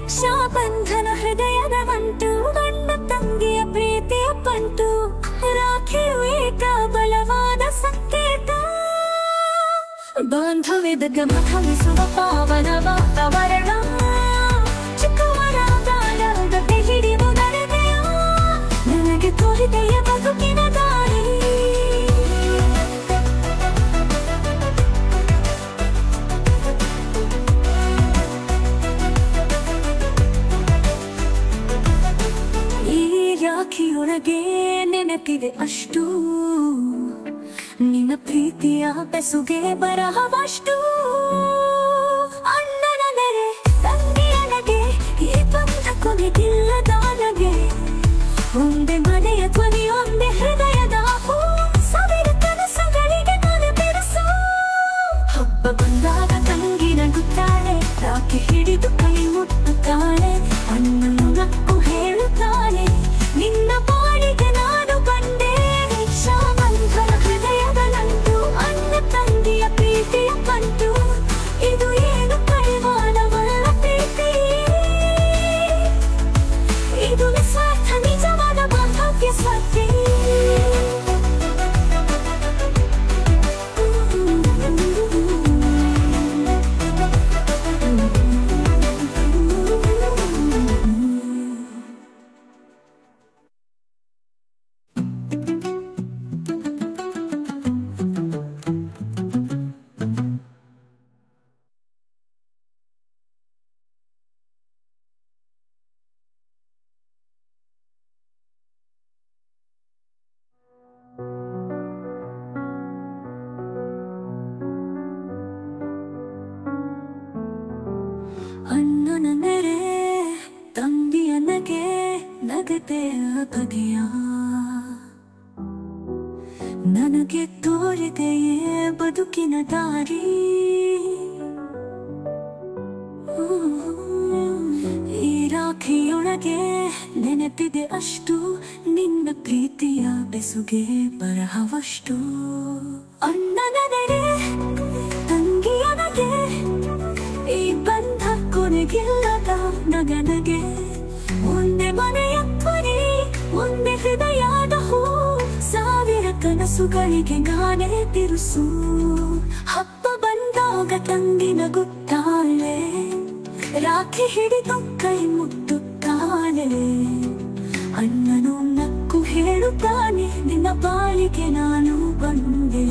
ರಕ್ಷಾಬಂಧನ ಹೃದಯದ ನಂಟು, ಗಂಡ ತಂಗಿಯ ಪ್ರೀತಿಯ ಪಂಟು, ರಾಖಿಯು ಏಕ ಬಲವಾದ ಸಂಕೇತ. ಬಾಂಧವ್ಯದ ಗಮನಿಸುವ ಪಾವನ ವಾತಾವರಣ, ಚಿಕ್ಕವರ ದಾಳದ ಹಿಡಿಯುವುದರದೆಯ ನನಗೆ ತೋರಿದೆಯ ಬದುಕಿನ ದಾರಿ. ರಾಖಿಯೊಳಗೆ ನೆನಪಿದೆ ಅಷ್ಟು, ನಿನ್ನ ಪ್ರೀತಿಯ ಬೆಸುಗೆ ಬರಹವಷ್ಟು. ಅಣ್ಣನ ನೆರೆ ತಂಗಿಯ ನಗೆ, ಈ ಬಂಧ ಕೊನೆಗಿಲ್ಲದ ನಗೆ. ಒಂದೇ ಮನೆಯ ಧ್ವನಿ, ಒಂದೇ ಹೃದಯದ ಹೂ, ಸಾವಿರ ಕನಸುಗಳಿಗೆ ಮನೆ ಬೆರೆಸು. ಹಬ್ಬ ಬಂದಾಗ ತಂಗಿ ನಗುತ್ತಾಳೆ, ರಾಖಿ ಹಿಡಿದು ಕೈ ಮುಟ್ಟುತ್ತಾಳೆ. ಅಣ್ಣನು ನಕ್ಕು ಹೇಳುತ್ತಾಳೆ, ನಿನ್ನ ಬಾಳಿಗೆ ನಾನು ಬಂದೆ. ರಕ್ಷಾಬಂಧನ ಹೃದಯದ ನಂಟು, ಅಣ್ಣ ತಂಗಿಯ ಪ್ರೀತಿಯ ಪಂಟು, ಇದು ಏನು ಪರಿಮಾಣವಲ್ಲ ಪ್ರೀತಿ, ಇದು ನಿಸ್ವಾರ್ಥ ನಿಜವಾದ ಬಾಂಧವ್ಯ ಸ್ವಾರ್ಥಿ. ಅಣ್ಣನ ನೆರೆ ತಂಗಿಯ ನಗೆ, ನಗತೆ ಬಗೆಯ ನನಗೆ ತೋರಿದೆಯೇ ಬದುಕಿನ ದಾರಿ. ಈ ರಾಖಿಯೊಳಗೆ ನೆನಪಿದೆ ಅಷ್ಟು, ನಿನ್ನ ಪ್ರೀತಿಯ ಬೆಸುಗೆ ಬರಹವಷ್ಟು. ಅಣ್ಣನ ನೆರೆ ತಂಗಿಯ ನಗೆ, ಈ ಬಂಧ ಕೊನೆಗಿಲ್ಲದ ನಗನಗೆ. ಒಂದೇ ಮನೆಯ ಧ್ವನಿ, ಒಂದೇ ಹೃದಯದ ಹೂ, ಸಾವಿರ ಕನಸುಗಳಿಗೆ ನಾನೇ ತಿರುಸು. ಹಬ್ಬ ಬಂದಾಗ ತಂಗಿ ನಗುತ್ತಾಳೆ, ರಾಖಿ ಹಿಡಿದು ಕೈ ಮುಟ್ಟುತ್ತಾಳೆ. ಅಣ್ಣನು ನಕ್ಕು ಹೇಳುತ್ತಾನೆ, ನಿನ್ನ ಬಾಳಿಗೆ ನಾನು ಬಂದೆ.